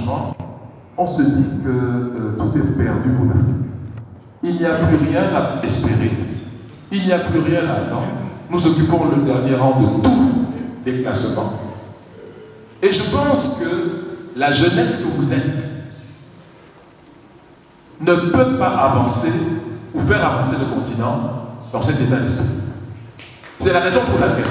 franchement, on se dit que tout est perdu pour l'Afrique. Il n'y a plus rien à espérer, il n'y a plus rien à attendre. Nous occupons le dernier rang de tous les classements. Et je pense que la jeunesse que vous êtes ne peut pas avancer ou faire avancer le continent dans cet état d'esprit. C'est la raison pour laquelle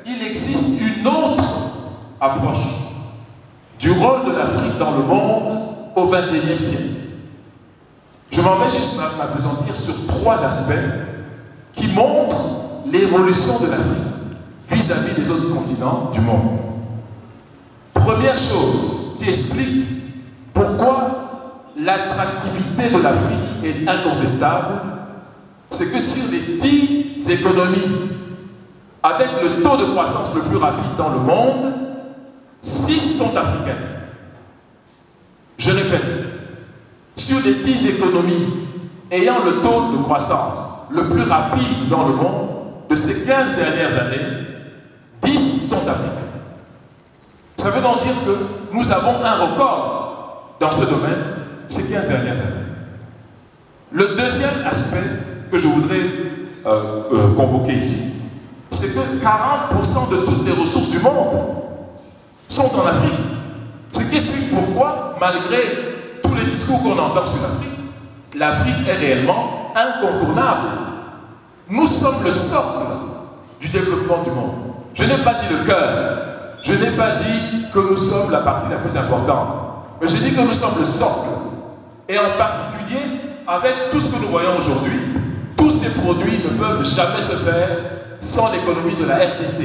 il existe une autre approche du rôle de l'Afrique dans le monde au XXIe siècle. Je m'en vais juste m'appesantir sur 3 aspects qui montrent l'évolution de l'Afrique vis-à-vis des autres continents du monde. Première chose qui explique pourquoi l'attractivité de l'Afrique est incontestable, c'est que sur les 10 économies avec le taux de croissance le plus rapide dans le monde, 6 sont africaines. Je répète, sur les 10 économies ayant le taux de croissance le plus rapide dans le monde de ces 15 dernières années, 10 sont africaines. Ça veut donc dire que nous avons un record dans ce domaine ces 15 dernières années. Le deuxième aspect que je voudrais convoquer ici, c'est que 40% de toutes les ressources du monde sont en Afrique. Ce qui explique pourquoi, malgré tous les discours qu'on entend sur l'Afrique, l'Afrique est réellement incontournable. Nous sommes le socle du développement du monde. Je n'ai pas dit le cœur, je n'ai pas dit que nous sommes la partie la plus importante, mais je dis que nous sommes le socle. Et en particulier, avec tout ce que nous voyons aujourd'hui, tous ces produits ne peuvent jamais se faire sans l'économie de la RDC.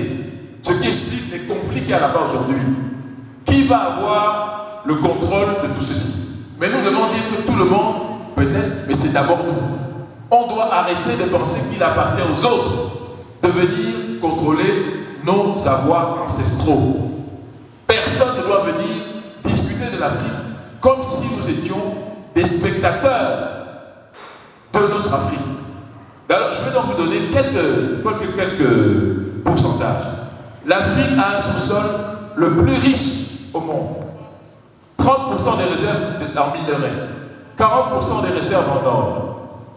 Ce qui explique les conflits qu'il y a là-bas aujourd'hui. Qui va avoir le contrôle de tout ceci? Mais nous devons dire que tout le monde, peut-être, mais c'est d'abord nous. On doit arrêter de penser qu'il appartient aux autres de venir contrôler nos avoirs ancestraux. Personne ne doit venir discuter de l'Afrique comme si nous étions des spectateurs de notre Afrique. Alors, je vais donc vous donner quelques pourcentages. L'Afrique a un sous-sol le plus riche au monde. 30% des réserves en minerais, 40% des réserves en or,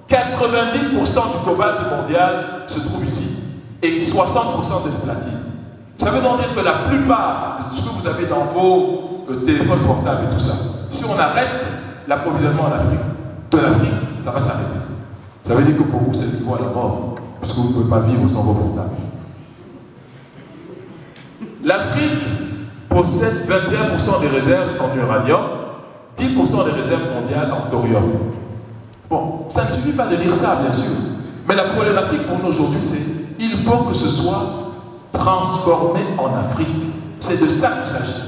90% du cobalt mondial se trouve ici et 60% de platine. Ça veut donc dire que la plupart de tout ce que vous avez dans vos téléphones portables et tout ça, si on arrête l'approvisionnement de l'Afrique, ça va s'arrêter. Ça veut dire que pour vous, c'est équivaut à la mort, puisque vous ne pouvez pas vivre sans vos portables. L'Afrique possède 21% des réserves en uranium, 10% des réserves mondiales en thorium. Bon, ça ne suffit pas de dire ça, bien sûr. Mais la problématique pour nous aujourd'hui, c'est qu'il faut que ce soit transformé en Afrique. C'est de ça qu'il s'agit.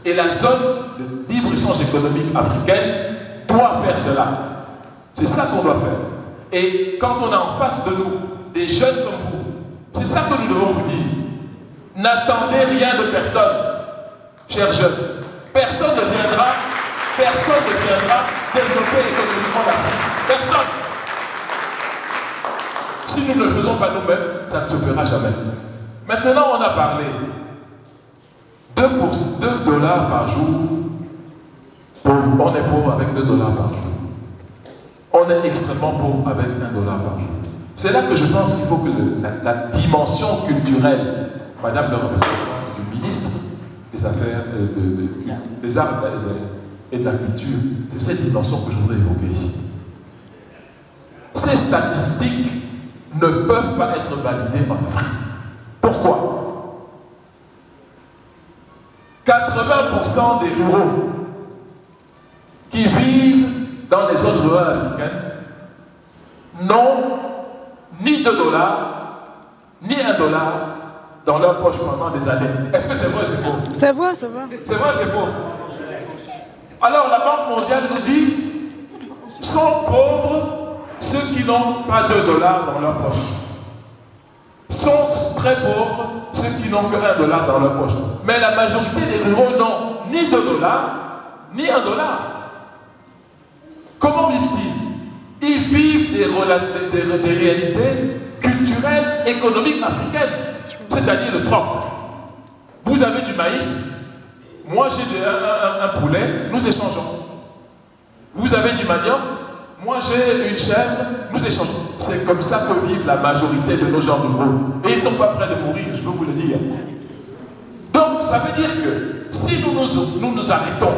Et la zone de libre-échange économique africaine doit faire cela. C'est ça qu'on doit faire. Et quand on a en face de nous des jeunes comme vous, c'est ça que nous devons vous dire. N'attendez rien de personne, chers jeunes. Personne ne viendra développer économiquement l'Afrique. Personne. Si nous ne le faisons pas nous-mêmes, ça ne se fera jamais. Maintenant, on a parlé 2 dollars par jour. On est pauvre avec 2 dollars par jour. On est extrêmement pauvre avec 1 dollar par jour. C'est là que je pense qu'il faut que la dimension culturelle, Madame le représentant du ministre des Affaires, des Arts et de la Culture, c'est cette dimension que je voudrais évoquer ici. Ces statistiques ne peuvent pas être validées en Afrique. Pourquoi? 80% des ruraux qui vivent dans les zones rurales africaines n'ont ni 2 dollars, ni 1 dollar dans leur poche pendant des années. Est-ce que c'est vrai ou c'est faux? C'est vrai, c'est vrai. C'est vrai ou c'est faux? Alors la Banque mondiale nous dit, sont pauvres ceux qui n'ont pas 2 dollars dans leur poche. Sont très pauvres ceux qui n'ont que 1 dollar dans leur poche. Mais la majorité des ruraux n'ont ni 2 dollars, ni 1 dollar. Comment vivent-ils? Ils vivent des réalités culturelles culturelle, économique africaine, c'est-à-dire le troc. Vous avez du maïs, moi j'ai un poulet, nous échangeons. Vous avez du manioc, moi j'ai une chèvre, nous échangeons. C'est comme ça que vivent la majorité de nos gens ruraux. Et ils ne sont pas prêts de mourir, je peux vous le dire. Donc ça veut dire que si nous nous arrêtons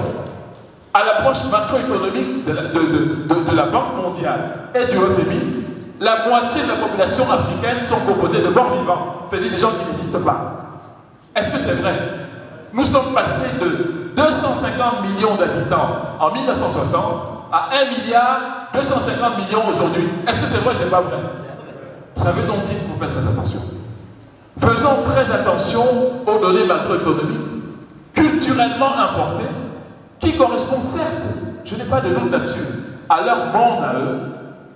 à l'approche macroéconomique de la Banque mondiale et du FMI, la moitié de la population africaine sont composées de morts vivants, c'est-à-dire des gens qui n'existent pas. Est-ce que c'est vrai? Nous sommes passés de 250 millions d'habitants en 1960 à 1 milliard 250 millions aujourd'hui. Est-ce que c'est vrai ou c'est pas vrai? Ça veut donc dire qu'il faut faire très attention. Faisons très attention aux données macroéconomiques culturellement importées qui correspondent certes, je n'ai pas de doute là-dessus, à leur monde à eux,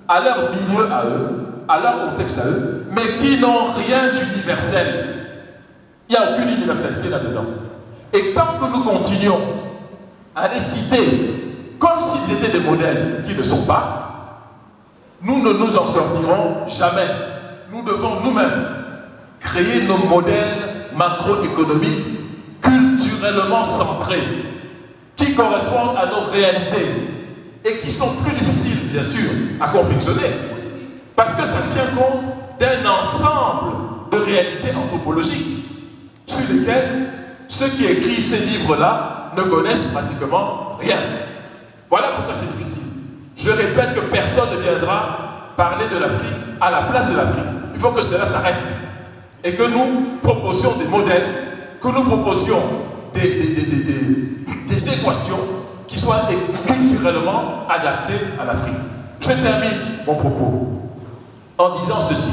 à leur milieu à eux, à leur contexte à eux, mais qui n'ont rien d'universel. Il n'y a aucune universalité là-dedans. Et tant que nous continuons à les citer comme s'ils étaient des modèles qui ne sont pas, nous ne nous en sortirons jamais. Nous devons nous-mêmes créer nos modèles macroéconomiques culturellement centrés qui correspondent à nos réalités et qui sont plus difficiles, bien sûr, à confectionner parce que ça tient compte d'un ensemble de réalités anthropologiques sur lesquelles ceux qui écrivent ces livres-là ne connaissent pratiquement rien. Voilà pourquoi c'est difficile. Je répète que personne ne viendra parler de l'Afrique à la place de l'Afrique. Il faut que cela s'arrête et que nous proposions des modèles, que nous proposions des équations qui soient culturellement adaptées à l'Afrique. Je termine mon propos en disant ceci.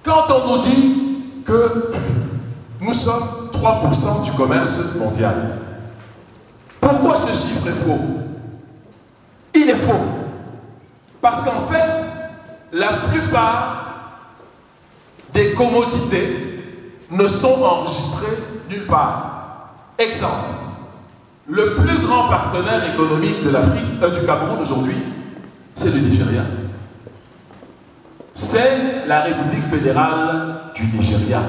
Quand on nous dit que nous sommes 3% du commerce mondial, pourquoi ce chiffre est faux? Il est faux. Parce qu'en fait, la plupart des commodités ne sont enregistrées nulle part. Exemple, le plus grand partenaire économique de l'Afrique, du Cameroun aujourd'hui, c'est le Nigeria. C'est la République fédérale du Nigeria.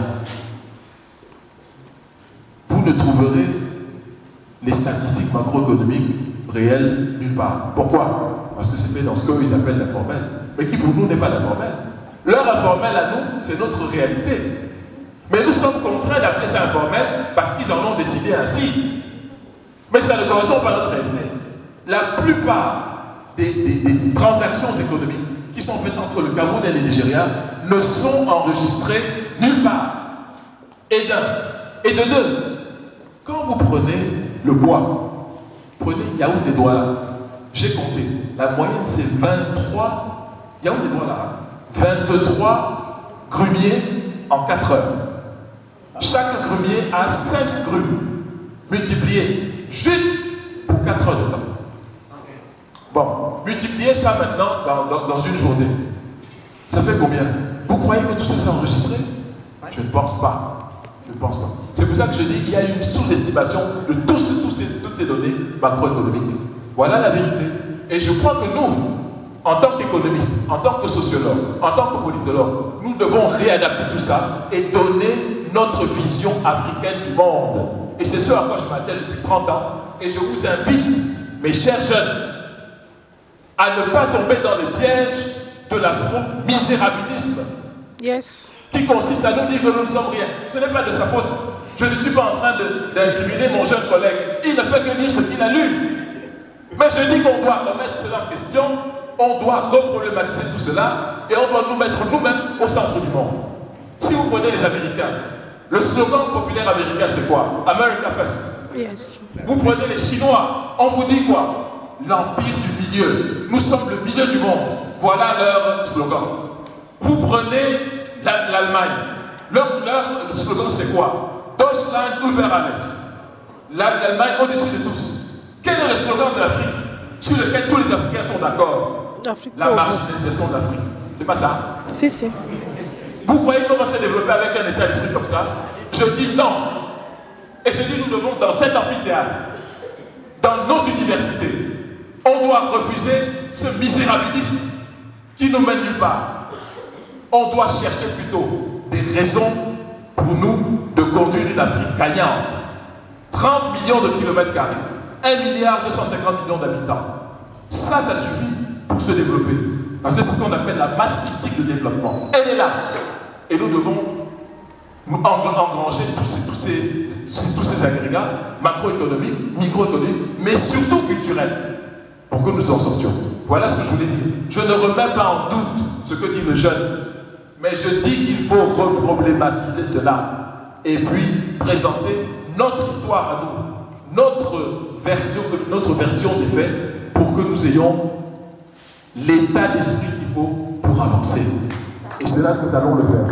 Vous ne trouverez les statistiques macroéconomiques réelles nulle part. Pourquoi? Parce que c'est fait dans ce qu'ils appellent l'informel, mais qui pour nous n'est pas l'informel. Leur informel à nous, c'est notre réalité. Mais nous sommes contraints d'appeler ça informel parce qu'ils en ont décidé ainsi. Mais ça ne correspond pas à notre réalité. La plupart des transactions économiques qui sont faites entre le Cameroun et le Nigeria ne sont enregistrées nulle part. Et d'un. Et de deux, quand vous prenez le bois, prenez Yaoundé-Douala, j'ai compté, la moyenne c'est 23, Yaoundé-Douala, 23 grumiers en 4 heures. Chaque grumier a 5 grumes multipliés juste pour 4 heures de temps. Bon, multipliez ça maintenant dans une journée. Ça fait combien? Vous croyez que tout ça s'est enregistré? Je ne pense pas. Je ne pense pas. C'est pour ça que je dis qu'il y a une sous-estimation de toutes ces données macroéconomiques. Voilà la vérité. Et je crois que nous, en tant qu'économistes, en tant que sociologues, en tant que politologues, nous devons réadapter tout ça et donner notre vision africaine du monde. Et c'est ce à quoi je m'attelle depuis 30 ans. Et je vous invite, mes chers jeunes, à ne pas tomber dans le piège de l'afro-misérabilisme. Yes. Qui consiste à nous dire que nous ne sommes rien. Ce n'est pas de sa faute. Je ne suis pas en train d'incriminer mon jeune collègue. Il ne fait que lire ce qu'il a lu. Mais je dis qu'on doit remettre cela en question, on doit reproblématiser tout cela et on doit nous mettre nous-mêmes au centre du monde. Si vous prenez les Américains, le slogan populaire américain c'est quoi? America First. Yes. Vous prenez les Chinois, on vous dit quoi? L'empire du milieu. Nous sommes le milieu du monde. Voilà leur slogan. Vous prenez l'Allemagne. Leur slogan c'est quoi? Deutschland über alles. L'Allemagne au-dessus de tous. Quel est le slogan de l'Afrique sur lequel tous les Africains sont d'accord? La marginalisation de l'Afrique. C'est pas ça? Si, si. Vous croyez comment c'est développé avec un état d'esprit comme ça? Je dis non. Et je dis nous devons, dans cet amphithéâtre, dans nos universités, on doit refuser ce misérabilisme qui nous mène nulle part. On doit chercher plutôt des raisons pour nous de conduire une Afrique gagnante. 30 millions de kilomètres carrés, 1,250 milliard d'habitants. Ça suffit pour se développer. Parce que c'est ce qu'on appelle la masse critique de développement. Elle est là. Et nous devons nous engranger tous ces agrégats macroéconomiques, microéconomiques, mais surtout culturels, pour que nous en sortions. Voilà ce que je voulais dire. Je ne remets pas en doute ce que dit le jeune, mais je dis qu'il faut reproblématiser cela et puis présenter notre histoire à nous, notre version des faits, pour que nous ayons l'état d'esprit qu'il faut pour avancer. Et c'est là que nous allons le faire.